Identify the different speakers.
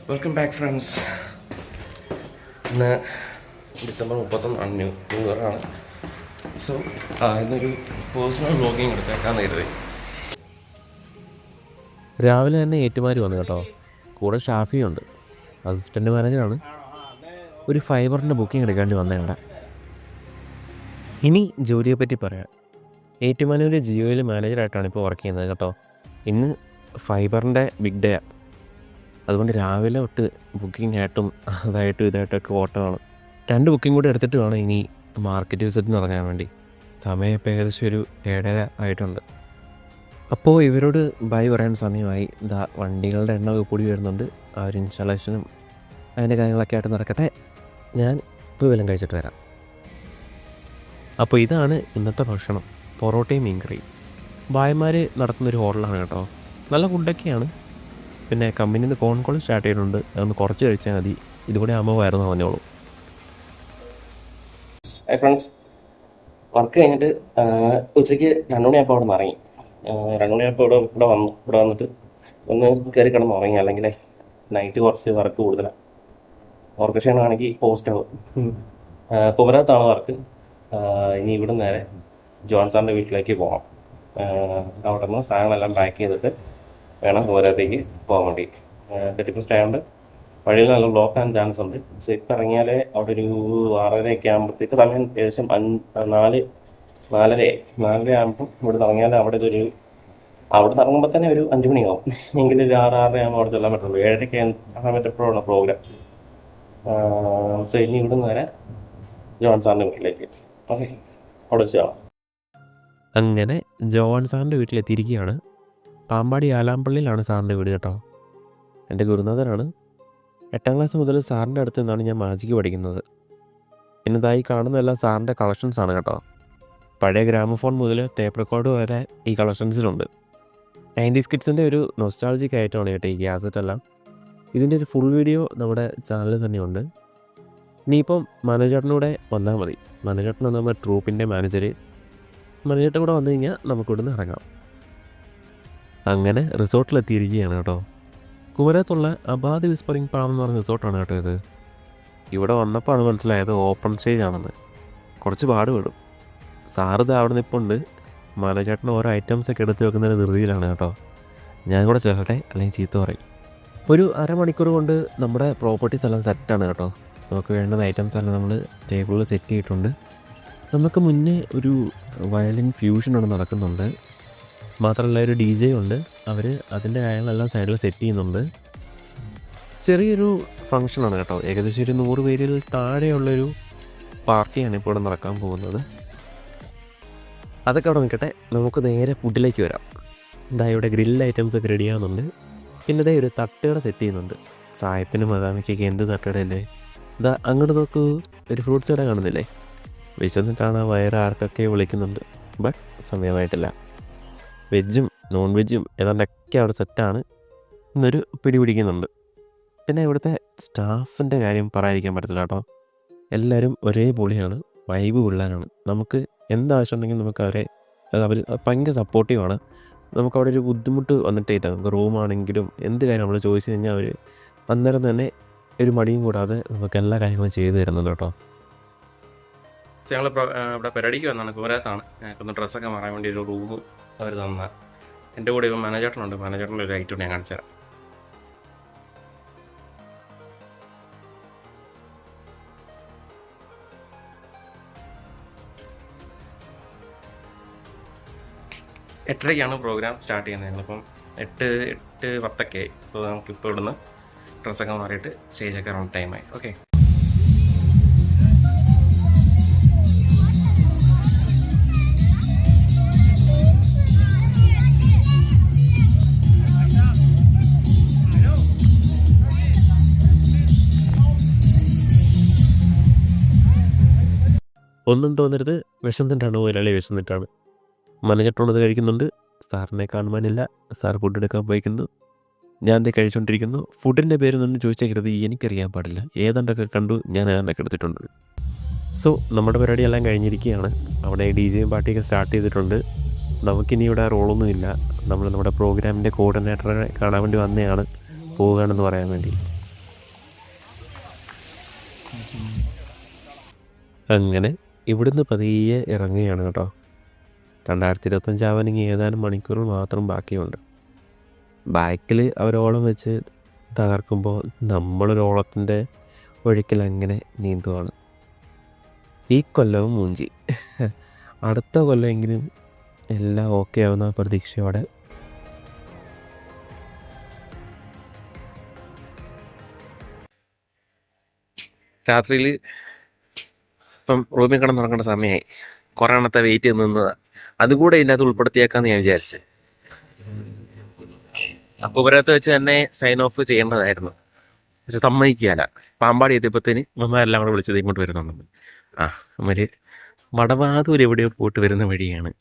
Speaker 1: Welcome back friends. ഇന്ന് December 31 new ഇയറാണ്. So ഇന്നൊരു personal vlogging എടുത്തേക്കാന്ന് കരുതി.
Speaker 2: രാവിലെ തന്നെ ഏറ്റുമാരി വന്നു കേട്ടോ. കൂടെ ഷാഫിയുണ്ട്, അസിസ്റ്റൻ്റ് മാനേജറാണ്. ഒരു ഫൈബറിൻ്റെ ബുക്കിംഗ് എടുക്കേണ്ടി വന്നേണ്ട. ഇനി ജോലിയെപ്പറ്റി പറയാം. ഏറ്റുമാനൂർ ജിയോയിൽ മാനേജറായിട്ടാണ് ഇപ്പോൾ വർക്ക് ചെയ്യുന്നത് കേട്ടോ. ഇന്ന് ഫൈബറിൻ്റെ ബിഗ് ഡേ ആണ്. അതുകൊണ്ട് രാവിലെ തൊട്ട് ബുക്കിംഗ് ആയിട്ടും ഇതായിട്ടൊക്കെ ഓട്ടമാണ്. 2 ബുക്കിംഗ് കൂടി എടുത്തിട്ട് വേണം ഇനി മാർക്കറ്റ് വിസിറ്റിന് ഇറങ്ങാൻ വേണ്ടി. സമയം ഇപ്പോൾ ഏകദേശം ഒരു 7:30 ആയിട്ടുണ്ട്. അപ്പോൾ ഇവരോട് ബൈ പറയാൻ സമയമായി. വണ്ടികളുടെ എണ്ണമൊക്കെ കൂടി വരുന്നുണ്ട്. ആ ഒരു ഇൻസ്റ്റാളേഷനും അതിൻ്റെ കാര്യങ്ങളൊക്കെ ആയിട്ട് നടക്കട്ടെ. ഞാൻ ഇപ്പോൾ വല്ലതും കഴിച്ചിട്ട് വരാം. അപ്പോൾ ഇതാണ് ഇന്നത്തെ ഭക്ഷണം, പൊറോട്ടയും മീൻകറിയും. ഭായന്മാർ നടത്തുന്നൊരു ഹോട്ടലാണ് കേട്ടോ. നല്ല ഫുഡൊക്കെയാണ്. പിന്നെ കമ്പനിയിൽ നിന്ന് ഫോൺ കോൾ സ്റ്റാർട്ട് ചെയ്തിട്ടുണ്ട്. അതൊന്ന് കുറച്ച് കഴിച്ചാൽ മതി. ഇതുകൂടെ ആകുമ്പോൾ വയറുന്ന് പറഞ്ഞോളൂ.
Speaker 1: ഹായ് ഫ്രണ്ട്സ്, വർക്ക് കഴിഞ്ഞിട്ട് ഉച്ചയ്ക്ക് 2 മണിയായപ്പോൾ അവിടെ നിന്ന് ഇറങ്ങി. 2 മണിയായപ്പോൾ ഇവിടെ വന്നിട്ട് ഒന്ന് കയറി കിടന്ന് ഉറങ്ങി. അല്ലെങ്കിൽ നൈറ്റ് കുറച്ച് വർക്ക് കൂടുതലാണ്. ഓർക്കസ്ട്രയാണെങ്കിൽ പോസ്റ്റ് ആവും. കുമരകത്താണ് വർക്ക്. ഇനി ഇവിടെ നേരെ ജോൺ സാറിൻ്റെ വീട്ടിലേക്ക് പോകാം. അവിടെ നിന്ന് സാധനങ്ങളെല്ലാം പാക്ക് ചെയ്തിട്ട് വേണം കുമരകത്തേക്ക് പോകാൻ വേണ്ടി. കെട്ടിപ്പ് സ്റ്റേ ഉണ്ട്. വഴിയിൽ നല്ല ബ്ലോക്ക് ആകാൻ ചാൻസ് ഉണ്ട്. പക്ഷേ ഇപ്പം ഇറങ്ങിയാലേ അവിടെ ഒരു 6:30 ആകുമ്പോഴത്തേക്ക് സമയം ഏകദേശം 4:30 ആകുമ്പോൾ ഇവിടെ ഇറങ്ങിയാൽ അവിടെ നിന്ന് ഇറങ്ങുമ്പോൾ തന്നെ ഒരു 5 മണിയാവും. എങ്കിലും ഒരു 6:30 ആകുമ്പോൾ അവിടെ ചെല്ലാൻ പറ്റുള്ളൂ. 7:30 ആ സമയത്ത് എപ്പോഴുള്ള പ്രോഗ്രാം. സോ ഇനി ഇവിടെ നിന്ന് വരെ ജോൺ സാറിൻ്റെ വീട്ടിലേക്ക്. ഓക്കെ, അവിടെ വെച്ച് കാണാം.
Speaker 2: അങ്ങനെ ജോൺ സാറിൻ്റെ വീട്ടിലെത്തിയിരിക്കുകയാണ്. പാമ്പാടി ആലാമ്പള്ളിയിലാണ് സാറിൻ്റെ വീട് കേട്ടോ. എൻ്റെ ഗുരുനാഥനാണ്. 8ാം ക്ലാസ് മുതൽ സാറിൻ്റെ അടുത്ത് നിന്നാണ് ഞാൻ മാജിക്ക് പഠിക്കുന്നത്. പിന്നെ ഇതായി കാണുന്നതെല്ലാം സാറിൻ്റെ കളക്ഷൻസാണ് കേട്ടോ. പഴയ ഗ്രാമഫോൺ മുതൽ ടേപ്പ് റെക്കോർഡ് വരെ ഈ കളക്ഷൻസിലുണ്ട്. 90s കിഡ്സിൻ്റെ ഒരു നൊസ്റ്റാൾജിക് ആയിട്ടാണ് കേട്ടോ ഈ ഗ്യാസറ്റ് എല്ലാം. ഇതിൻ്റെ ഒരു ഫുൾ വീഡിയോ നമ്മുടെ ചാനലിൽ തന്നെയുണ്ട്. ഇനിയിപ്പം മനോജേട്ടനൂടെ വന്നാൽ മതി. മനോജേട്ടൻ നമ്മുടെ ട്രൂപ്പിൻ്റെ മാനേജർ. മനോജേട്ടൻ കൂടെ വന്നു കഴിഞ്ഞാൽ നമുക്കിവിടുന്ന് ഇറങ്ങാം. അങ്ങനെ റിസോർട്ടിലെത്തിയിരിക്കുകയാണ് കേട്ടോ. കുമരകത്തുള്ള അബാദ് വിസ്പറിംഗ് പാം എന്ന് പറഞ്ഞ റിസോർട്ടാണ് കേട്ടോ ഇത്. ഇവിടെ വന്നപ്പോൾ ആണ് മനസ്സിലായത് ഓപ്പൺ സ്റ്റേജ് ആണെന്ന്. കുറച്ച് പാടുപെടും. സാറിത് അവിടെ നിൽപ്പുണ്ട്. മനോജേട്ടന് ഓരോ ഐറ്റംസൊക്കെ എടുത്ത് വെക്കുന്നതിന് ധൃതിയിലാണ് കേട്ടോ. ഞാൻ കൂടെ ചേർക്കട്ടെ, അല്ലെങ്കിൽ ചീത്ത പറയും. ഒരു അരമണിക്കൂർ കൊണ്ട് നമ്മുടെ പ്രോപ്പർട്ടീസ് എല്ലാം സെറ്റാണ് കേട്ടോ. നമുക്ക് വേണ്ടുന്ന ഐറ്റംസ് എല്ലാം നമ്മൾ ടേബിളിൽ സെറ്റ് ചെയ്തിട്ടുണ്ട്. നമുക്ക് മുന്നേ ഒരു വയലിൻ ഫ്യൂഷൻ അവിടെ നടക്കുന്നുണ്ട്. മാത്രമല്ല ഒരു DJ ഉണ്ട്. അവർ അതിൻ്റെ കാര്യങ്ങളെല്ലാം സൈഡിൽ സെറ്റ് ചെയ്യുന്നുണ്ട്. ചെറിയൊരു ഫങ്ഷനാണ് കേട്ടോ. ഏകദേശം ഒരു 100 പേരിൽ താഴെയുള്ളൊരു പാർട്ടിയാണ് ഇപ്പോൾ ഇവിടെ നടക്കാൻ പോകുന്നത്. അതൊക്കെ അവിടെ നിൽക്കട്ടെ. നമുക്ക് നേരെ ഫുഡിലേക്ക് വരാം. ഇവിടെ ഗ്രിൽ ഐറ്റംസ് ഒക്കെ റെഡി ആവുന്നുണ്ട്. പിന്നെ ഒരു തട്ടുകട സെറ്റ് ചെയ്യുന്നുണ്ട്. സായപ്പിനും മദാമയ്ക്കൊക്കെ എന്ത് തട്ടുകടയല്ലേ. അങ്ങോട്ട് നോക്കൂ, ഒരു ഫ്രൂട്ട്സ് കട കാണുന്നില്ലേ. വിശന്നിട്ടാണ് വയറ് ആർക്കൊക്കെ വിളിക്കുന്നുണ്ട്. ബട്ട് സമയമായിട്ടില്ല. വെജും നോൺ വെജും ഏതാണ്ടൊക്കെ അവിടെ സെറ്റാണ്. ഇന്നൊരു പിടിപിടിക്കുന്നുണ്ട്. പിന്നെ ഇവിടുത്തെ സ്റ്റാഫിൻ്റെ കാര്യം പറയാതിരിക്കാൻ പറ്റത്തില്ല കേട്ടോ. എല്ലാവരും ഒരേ പൊളിയാണ്, വൈബ് പിള്ളേരാണ്. നമുക്ക് എന്താവശ്യം ഉണ്ടെങ്കിൽ നമുക്ക് അവർ ഭയങ്കര സപ്പോർട്ടീവാണ്. നമുക്കവിടെ ഒരു ബുദ്ധിമുട്ട് വന്നിട്ടേ ഇല്ല. നമുക്ക് റൂമാണെങ്കിലും എന്ത് കാര്യം നമ്മൾ ചോദിച്ചു കഴിഞ്ഞാൽ അവർ അന്നേരം തന്നെ ഒരു മടിയും കൂടാതെ നമുക്ക് എല്ലാ കാര്യങ്ങളും ചെയ്തു തരുന്നുണ്ട് കേട്ടോ.
Speaker 1: ഞങ്ങൾ ഇവിടെ പരിപാടിക്ക് വന്നാണ്. കുമരകത്താണ്. ഞങ്ങൾക്കൊന്ന് ഡ്രസ്സൊക്കെ മാറാൻ വേണ്ടി ഒരു റൂം അവർ തന്ന. എൻ്റെ കൂടെ ഇപ്പം മാനേജേട്ടനുണ്ട്. മാനേജേട്ടൻ്റെ ഒരു ഐറ്റം ഞാൻ കാണിച്ചു തരാം. എട്ടരയ്ക്കാണ് പ്രോഗ്രാം സ്റ്റാർട്ട് ചെയ്യുന്നത്. ഞങ്ങളിപ്പം 8:10 ആയി. സോ നമുക്കിപ്പോൾ ഇവിടുന്ന് ഡ്രസ്സൊക്കെ മാറിയിട്ട് സ്റ്റേജൊക്കെ റൗണ്ട് ടൈമായി. ഓക്കെ,
Speaker 2: ഒന്നും തോന്നരുത്, വിശന്നിട്ടാണ് ഒരാളെ വിശന്നിട്ടാണ്. മനഞ്ഞിട്ടുള്ളത് കഴിക്കുന്നുണ്ട്. സാറിനെ കാണുവാനില്ല. സാർ ഫുഡ് എടുക്കാൻ പോയിക്കുന്നു. ഞാൻ അത് കഴിച്ചുകൊണ്ടിരിക്കുന്നു. ഫുഡിൻ്റെ പേരൊന്നും ചോദിച്ചേക്കരുത്, എനിക്കറിയാൻ പാടില്ല. ഏതാണ്ടൊക്കെ കണ്ടു, ഞാൻ ഏതാണ്ടൊക്കെ എടുത്തിട്ടുണ്ട്. സോ നമ്മുടെ പരിപാടിയെല്ലാം കഴിഞ്ഞിരിക്കുകയാണ്. അവിടെ DJയും പാർട്ടിയൊക്കെ സ്റ്റാർട്ട് ചെയ്തിട്ടുണ്ട്. നമുക്കിനി ഇവിടെ റോളൊന്നുമില്ല. നമ്മൾ നമ്മുടെ പ്രോഗ്രാമിൻ്റെ കോർഡിനേറ്ററെ കാണാൻ വേണ്ടി വന്നതാണ്, പോവുകയാണെന്ന് പറയാൻ വേണ്ടി. അങ്ങനെ ഇവിടുന്ന് പതിയെ ഇറങ്ങുകയാണ് കേട്ടോ. 2025 ആവാനെങ്കിൽ ഏതാനും മണിക്കൂറുകൾ മാത്രം ബാക്കിയുണ്ട്. ബാക്കിൽ അവരോളം വെച്ച് തകർക്കുമ്പോൾ നമ്മളൊരോളത്തിൻ്റെ ഒഴുക്കിൽ അങ്ങനെ നീന്തുവാണ്. ഈ കൊല്ലവും മൂഞ്ചി. അടുത്ത കൊല്ലമെങ്കിലും എല്ലാം ഓക്കെ ആവുന്ന പ്രതീക്ഷയോടെ രാത്രിയിൽ ഇപ്പം റൂമിൽ കിടന്നുറങ്ങേണ്ട സമയമായി. കുറേ എണ്ണത്തെ വെയിറ്റ് ചെയ്ത് നിന്നതാണ്. അതുകൂടെ ഇതിനകത്ത് ഉൾപ്പെടുത്തിയേക്കാന്ന് ഞാൻ വിചാരിച്ചു. അപ്പോൾ ഒരകത്ത് വെച്ച് തന്നെ സൈൻ ഓഫ് ചെയ്യേണ്ടതായിരുന്നു, പക്ഷെ സമ്മതിക്കുകയല്ല. പാമ്പാടി എത്തിയപ്പോഴത്തേന് അമ്മമാരെല്ലാം കൂടെ വിളിച്ചത് ഇങ്ങോട്ട് വരുന്നുണ്ടെന്ന്. അവര് വടവാതൂർ എവിടെയോ പോയിട്ട് വരുന്ന വഴിയാണ്.